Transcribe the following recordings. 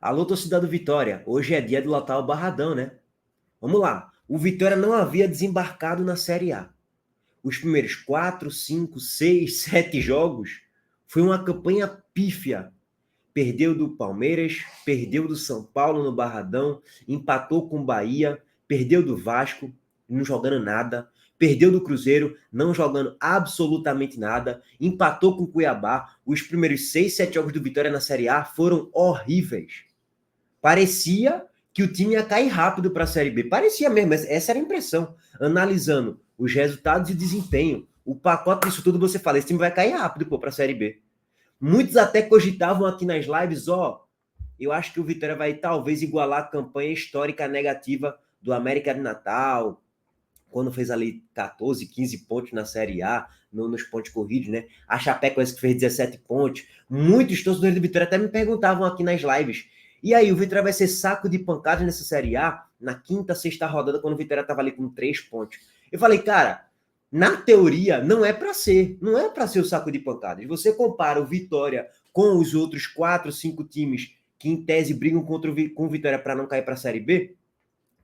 Alô, torcida do Vitória. Hoje é dia de lotar o Barradão, né? Vamos lá. O Vitória não havia desembarcado na Série A. Os primeiros 4, 5, 6, 7 jogos foi uma campanha pífia. Perdeu do Palmeiras, perdeu do São Paulo no Barradão, empatou com o Bahia, perdeu do Vasco, não jogando nada, perdeu do Cruzeiro, não jogando absolutamente nada, empatou com o Cuiabá. Os primeiros 6, 7 jogos do Vitória na Série A foram horríveis. Parecia que o time ia cair rápido para a Série B. Parecia mesmo, essa era a impressão. Analisando os resultados e desempenho, o pacote disso tudo, você fala, esse time vai cair rápido para a Série B. Muitos até cogitavam aqui nas lives, eu acho que o Vitória vai talvez igualar a campanha histórica negativa do América de Natal, quando fez ali 14, 15 pontos na Série A, nos pontos corridos, né? A Chapecoense que fez 17 pontos. Muitos torcedores do Vitória até me perguntavam aqui nas lives, e aí, o Vitória vai ser saco de pancadas nessa Série A na quinta, sexta rodada, quando o Vitória estava ali com 3 pontos. Eu falei, cara, na teoria, não é para ser. Não é para ser o saco de pancadas. Você compara o Vitória com os outros 4, 5 times que, em tese, brigam com o Vitória para não cair para a Série B,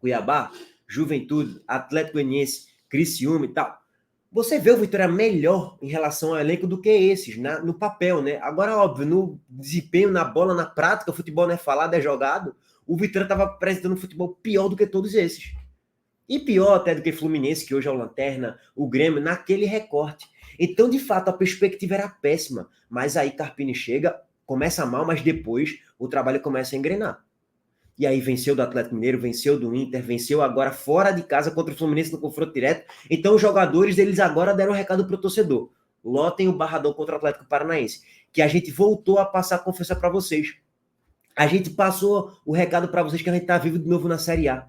Cuiabá, Juventude, Atlético Goianiense, Criciúma e tal. Você vê o Vitória melhor em relação ao elenco do que esses, no papel, né? Agora, óbvio, no desempenho, na bola, na prática, o futebol não é falado, é jogado. O Vitória estava apresentando um futebol pior do que todos esses. E pior até do que Fluminense, que hoje é o Lanterna, o Grêmio, naquele recorte. Então, de fato, a perspectiva era péssima. Mas aí Carpini chega, começa mal, mas depois o trabalho começa a engrenar. E aí venceu do Atlético Mineiro, venceu do Inter, venceu agora fora de casa contra o Fluminense no confronto direto. Então os jogadores, eles agora deram um recado pro torcedor. Lotem o Barradão contra o Atlético Paranaense, que a gente voltou a passar a confiança para vocês. A gente passou o recado para vocês que a gente tá vivo de novo na Série A.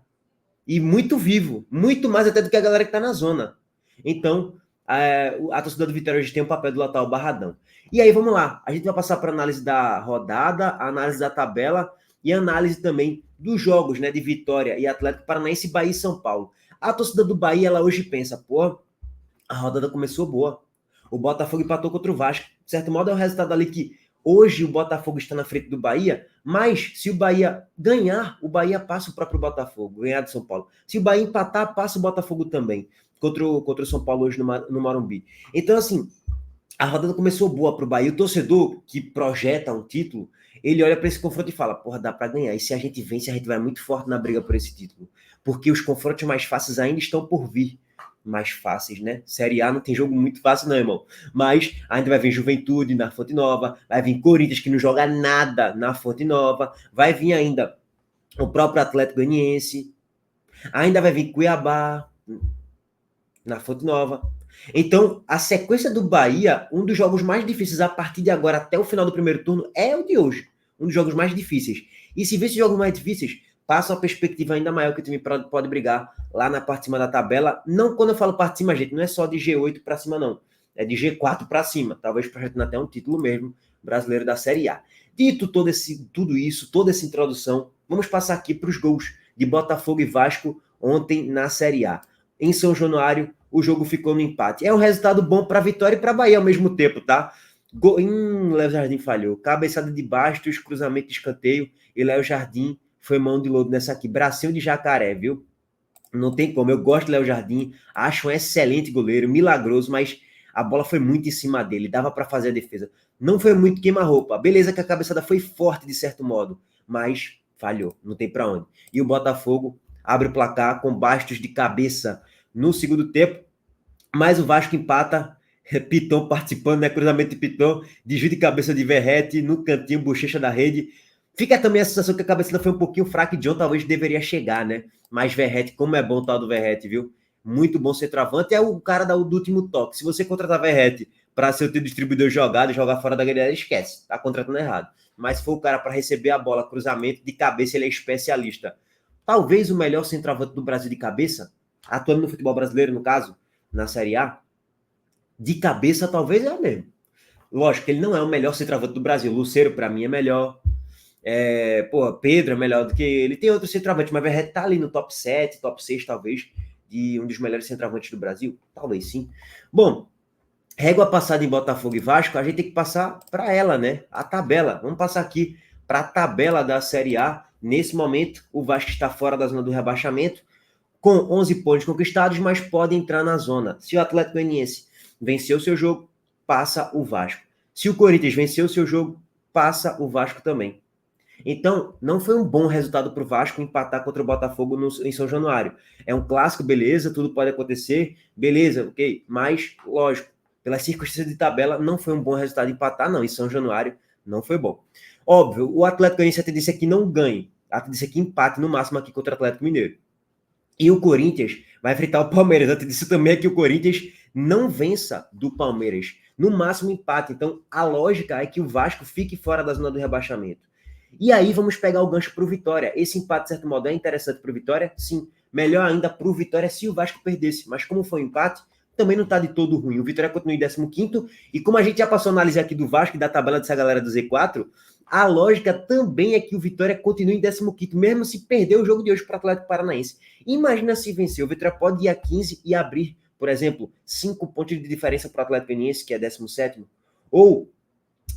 E muito vivo, muito mais até do que a galera que tá na zona. Então, a torcida do Vitória hoje tem o papel de lotar o Barradão. E aí, vamos lá. A gente vai passar para análise da rodada, análise da tabela e análise também dos jogos, né, de Vitória e Atlético Paranaense, Bahia e São Paulo. A torcida do Bahia, ela hoje pensa, pô, a rodada começou boa. O Botafogo empatou contra o Vasco. De certo modo, é um resultado ali que hoje o Botafogo está na frente do Bahia, mas se o Bahia ganhar, o Bahia passa o próprio Botafogo, ganhar do São Paulo. Se o Bahia empatar, passa o Botafogo também, contra o São Paulo hoje no Morumbi. Então, assim, a rodada começou boa para o Bahia. O torcedor que projeta um título, ele olha para esse confronto e fala, porra, dá para ganhar. E se a gente vence, a gente vai muito forte na briga por esse título. Porque os confrontos mais fáceis ainda estão por vir. Mais fáceis, né? Série A não tem jogo muito fácil, não, irmão. Mas ainda vai vir Juventude na Fonte Nova, vai vir Corinthians, que não joga nada na Fonte Nova, vai vir ainda o próprio Atlético Goianiense, ainda vai vir Cuiabá na Fonte Nova. Então, a sequência do Bahia, um dos jogos mais difíceis a partir de agora até o final do primeiro turno, é o de hoje. Um dos jogos mais difíceis. E se vê esses jogos mais difíceis, passa uma perspectiva ainda maior que o time pode brigar lá na parte de cima da tabela. Não, quando eu falo parte de cima, gente, não é só de G8 para cima, não. É de G4 para cima. Talvez projetando até um título mesmo brasileiro da Série A. Dito tudo isso, toda essa introdução, vamos passar aqui para os gols de Botafogo e Vasco ontem na Série A. Em São Januário, o jogo ficou no empate. É um resultado bom para a Vitória e para a Bahia ao mesmo tempo, tá? Léo Jardim falhou. Cabeçada de Bastos, cruzamento de escanteio e Léo Jardim foi mão de lodo nessa aqui. Bracinho de jacaré, viu? Não tem como. Eu gosto do Léo Jardim, acho um excelente goleiro, milagroso, mas a bola foi muito em cima dele, dava para fazer a defesa. Não foi muito queima-roupa. Beleza que a cabeçada foi forte de certo modo, mas falhou, não tem para onde. E o Botafogo abre o placar com Bastos de cabeça no segundo tempo, mas o Vasco empata, Piton participando, né? Cruzamento de Piton, desvio de cabeça de Verrete no cantinho, bochecha da rede. Fica também a sensação que a cabeçada foi um pouquinho fraca e John talvez deveria chegar, né? Mas Verrete, como é bom o tal do Verrete, viu? Muito bom centroavante, é o cara do último toque. Se você contratar Verrete para ser o teu distribuidor jogado e jogar fora da galera, esquece, tá contratando errado. Mas se for o cara para receber a bola, cruzamento de cabeça, ele é especialista. Talvez o melhor centroavante do Brasil de cabeça, atuando no futebol brasileiro, no caso, na Série A, de cabeça talvez é o mesmo. Lógico que ele não é o melhor centroavante do Brasil. Lucero, para mim, é melhor. Pedro é melhor do que ele. Tem outro centroavante, mas Verrete tá ali no top 7, top 6, talvez, de um dos melhores centroavantes do Brasil. Talvez sim. Bom, régua passada em Botafogo e Vasco, a gente tem que passar para ela, né? A tabela. Vamos passar aqui para a tabela da Série A, nesse momento, o Vasco está fora da zona do rebaixamento, com 11 pontos conquistados, mas pode entrar na zona. Se o Atlético Goianiense vencer o seu jogo, passa o Vasco. Se o Corinthians vencer o seu jogo, passa o Vasco também. Então, não foi um bom resultado para o Vasco empatar contra o Botafogo em São Januário. É um clássico, beleza, tudo pode acontecer, beleza, ok, mas, lógico, pelas circunstâncias de tabela, não foi um bom resultado empatar, não, em São Januário não foi bom. Óbvio, o Atlético Goianiense, a tendência é que não ganhe, a tendência é que empate no máximo aqui contra o Atlético Mineiro. E o Corinthians vai enfrentar o Palmeiras. A tendência também é que o Corinthians não vença do Palmeiras. No máximo empate. Então, a lógica é que o Vasco fique fora da zona do rebaixamento. E aí vamos pegar o gancho para o Vitória. Esse empate, de certo modo, é interessante para o Vitória? Sim. Melhor ainda para o Vitória se o Vasco perdesse. Mas como foi um empate, também não está de todo ruim. O Vitória continua em 15º. E como a gente já passou a análise aqui do Vasco e da tabela dessa galera do Z4, a lógica também é que o Vitória continue em 15º, mesmo se perder o jogo de hoje para o Atlético Paranaense. Imagina se vencer. O Vitória pode ir a 15 e abrir, por exemplo, 5 pontos de diferença para o Atlético Goianiense, que é 17º. Ou,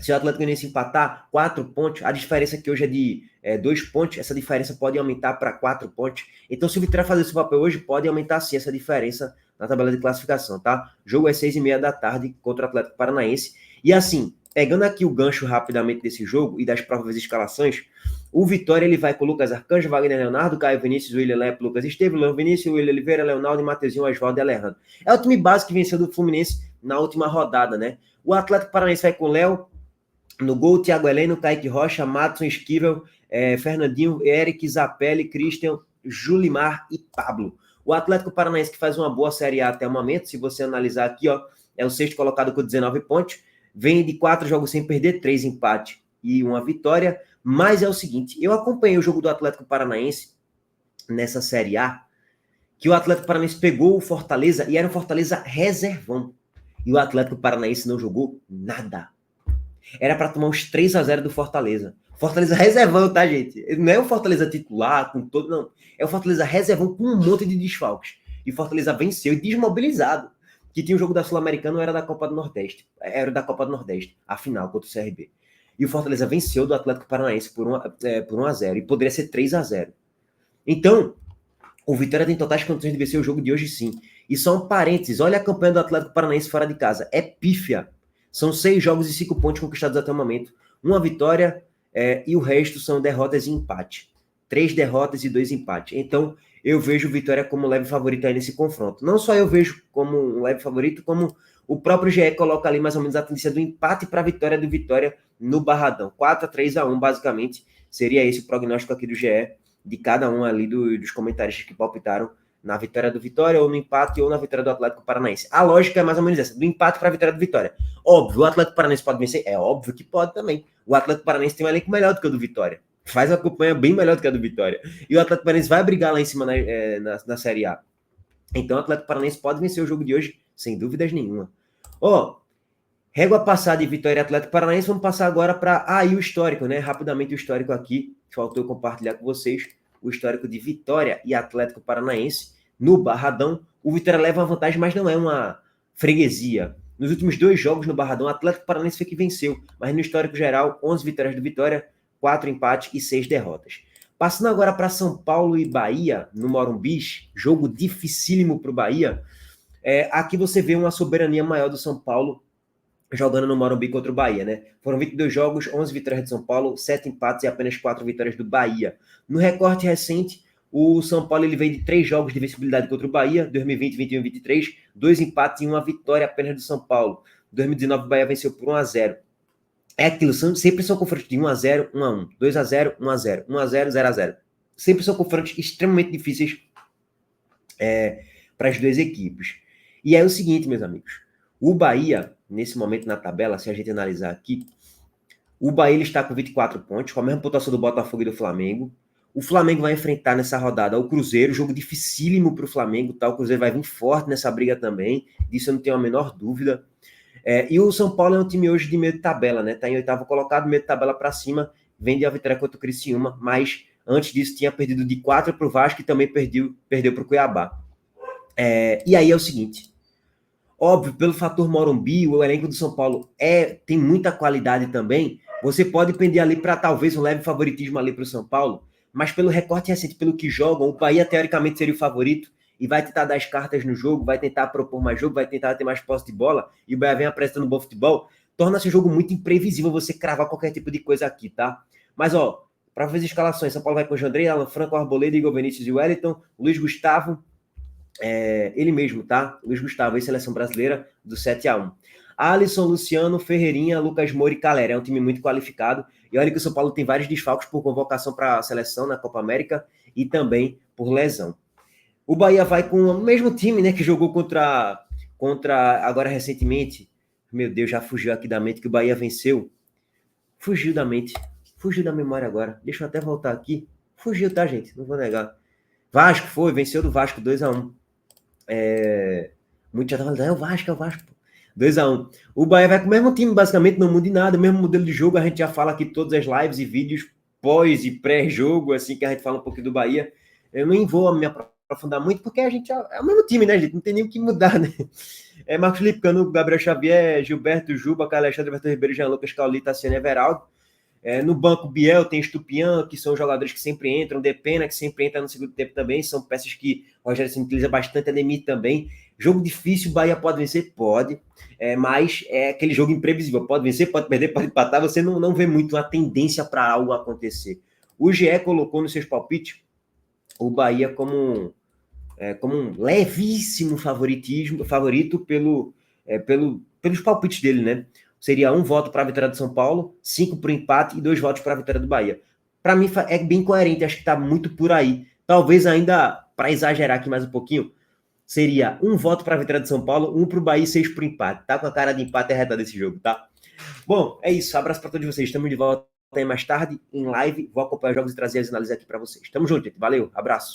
se o Atlético Goianiense empatar 4 pontos, a diferença que hoje é de 2 pontos, essa diferença pode aumentar para 4 pontos. Então, se o Vitória fazer esse papel hoje, pode aumentar sim essa diferença na tabela de classificação, tá? O jogo é 6h30 da tarde contra o Atlético Paranaense. E assim, pegando aqui o gancho rapidamente desse jogo e das prováveis escalações, o Vitória ele vai com o Lucas Arcanjo, Wagner Leonardo, Caio Vinícius, William Lepe, Lucas Esteves, Leão Vinícius, William Oliveira, Leonardo, Mateuzinho, Oswaldo e Alejandro. É o time básico que venceu do Fluminense na última rodada, né? O Atlético Paranaense vai com o Léo no gol, Thiago Heleno, Kaique Rocha, Matson, Esquivel, Fernandinho, Eric, Zapelli, Christian, Julimar e Pablo. O Atlético Paranaense que faz uma boa Série A até o momento, se você analisar aqui, ó, é o sexto colocado com 19 pontos, vem de 4 jogos sem perder, 3 empates e 1 vitória, mas é o seguinte, eu acompanhei o jogo do Atlético Paranaense nessa Série A, que o Atlético Paranaense pegou o Fortaleza e era um Fortaleza reservão, e o Atlético Paranaense não jogou nada. Era para tomar uns 3-0 do Fortaleza. Fortaleza reservão, tá, gente? Não é o Fortaleza titular, com todo, não. É o Fortaleza reservão com um monte de desfalques. E Fortaleza venceu e desmobilizado. Que tinha o jogo da Sul-Americana, era da Copa do Nordeste. Era da Copa do Nordeste, a final contra o CRB. E o Fortaleza venceu do Atlético Paranaense por 1-0. E poderia ser 3-0. Então, o Vitória tem totais condições de vencer o jogo de hoje, sim. E só um parênteses, olha a campanha do Atlético Paranaense fora de casa. É pífia. São 6 jogos e 5 pontos conquistados até o momento. 1 vitória e o resto são derrotas e empate. 3 derrotas e 2 empates. Então, eu vejo o Vitória como leve favorito aí nesse confronto. Não só eu vejo como um leve favorito, como o próprio GE coloca ali mais ou menos a tendência do empate para a vitória do Vitória no Barradão. 4-3-1, basicamente, seria esse o prognóstico aqui do GE, de cada um ali dos comentaristas que palpitaram na vitória do Vitória, ou no empate, ou na vitória do Atlético Paranaense. A lógica é mais ou menos essa, do empate para a vitória do Vitória. Óbvio, o Atlético Paranaense pode vencer? É óbvio que pode também. O Atlético Paranaense tem um elenco melhor do que o do Vitória. Faz uma campanha bem melhor do que a do Vitória. E o Atlético Paranaense vai brigar lá em cima na Série A. Então o Atlético Paranaense pode vencer o jogo de hoje, sem dúvidas nenhuma. Régua passada de Vitória e Atlético Paranaense, vamos passar agora para o histórico, né? Rapidamente o histórico aqui, faltou eu compartilhar com vocês, o histórico de Vitória e Atlético Paranaense no Barradão. O Vitória leva uma vantagem, mas não é uma freguesia. Nos últimos 2 jogos no Barradão, o Atlético Paranaense foi que venceu, mas no histórico geral, 11 vitórias do Vitória, 4 empates e 6 derrotas. Passando agora para São Paulo e Bahia, no Morumbi, jogo dificílimo para o Bahia. Aqui você vê uma soberania maior do São Paulo jogando no Morumbi contra o Bahia, né? Foram 22 jogos, 11 vitórias de São Paulo, 7 empates e apenas 4 vitórias do Bahia. No recorte recente, o São Paulo ele vem de 3 jogos de vencibilidade contra o Bahia, 2020, 21 e 23, 2 empates e 1 vitória apenas do São Paulo. 2019 o Bahia venceu por 1-0. É aquilo, sempre são confrontos de 1-0, 1-1, 2-0, 1-0, 1-0, 0-0. Sempre são confrontos extremamente difíceis para as duas equipes. E é o seguinte, meus amigos, o Bahia, nesse momento na tabela, se a gente analisar aqui, o Bahia ele está com 24 pontos, com a mesma pontuação do Botafogo e do Flamengo. O Flamengo vai enfrentar nessa rodada o Cruzeiro, jogo dificílimo para o Flamengo, tá? O Cruzeiro vai vir forte nessa briga também, disso eu não tenho a menor dúvida. E o São Paulo é um time hoje de meio de tabela, né? Tá em 8º colocado, meio de tabela para cima, vem de a vitória contra o Criciúma, mas antes disso tinha perdido de 4 para o Vasco e também perdeu para o Cuiabá. E aí é o seguinte, óbvio, pelo fator Morumbi, o elenco do São Paulo tem muita qualidade também. Você pode pender ali para talvez um leve favoritismo ali para o São Paulo, mas pelo recorte recente, pelo que jogam, o Bahia teoricamente seria o favorito e vai tentar dar as cartas no jogo, vai tentar propor mais jogo, vai tentar ter mais posse de bola, e o Bahia vem apresentando bom futebol, torna-se um jogo muito imprevisível você cravar qualquer tipo de coisa aqui, tá? Mas, ó, para fazer escalações, São Paulo vai com o Jandrei, Alan Franco, Arboleda, Igor Vinícius e Wellington, Luiz Gustavo, ele mesmo, tá? Luiz Gustavo, ex-seleção brasileira, do 7-1. Alisson, Luciano, Ferreirinha, Lucas Moura e Calera. É um time muito qualificado. E olha que o São Paulo tem vários desfalques por convocação para a seleção na Copa América e também por lesão. O Bahia vai com o mesmo time, né, que jogou contra agora recentemente. Meu Deus, já fugiu aqui da mente que o Bahia venceu. Fugiu da mente. Fugiu da memória agora. Deixa eu até voltar aqui. Fugiu, tá, gente? Não vou negar. Vasco venceu do Vasco 2-1. Muito já tava falando, é o Vasco. 2-1. O Bahia vai com o mesmo time, basicamente, não muda em nada, o mesmo modelo de jogo, a gente já fala aqui todas as lives e vídeos pós e pré-jogo, assim, que a gente fala um pouquinho do Bahia. Eu nem vou me aprofundar muito, porque a gente é o mesmo time, né, gente? Não tem nem o que mudar, né? Marcos Felipe Cano, Gabriel Xavier, Gilberto Juba, Carlos Alexandre, Everton Ribeiro, Jean Lucas, Cauli, Tassiano Everaldo. No banco, Biel, tem Estupian, que são jogadores que sempre entram, Depena, que sempre entra no segundo tempo também, são peças que o Rogério se utiliza bastante, Ademir também. Jogo difícil, Bahia pode vencer? Pode, mas é aquele jogo imprevisível, pode vencer, pode perder, pode empatar, você não vê muito a tendência para algo acontecer. O GE colocou nos seus palpites o Bahia como um levíssimo favorito pelos palpites dele, né? Seria 1 voto para a vitória do São Paulo, 5 para o empate e 2 votos para a vitória do Bahia. Para mim é bem coerente, acho que está muito por aí. Talvez ainda, para exagerar aqui mais um pouquinho, seria 1 voto para a vitória do São Paulo, 1 para o Bahia e 6 para o empate. Tá com a cara de empate arredado desse jogo, tá? Bom, é isso. Abraço para todos vocês. Estamos de volta aí mais tarde em live. Vou acompanhar os jogos e trazer as análises aqui para vocês. Tamo junto, gente. Valeu. Abraço.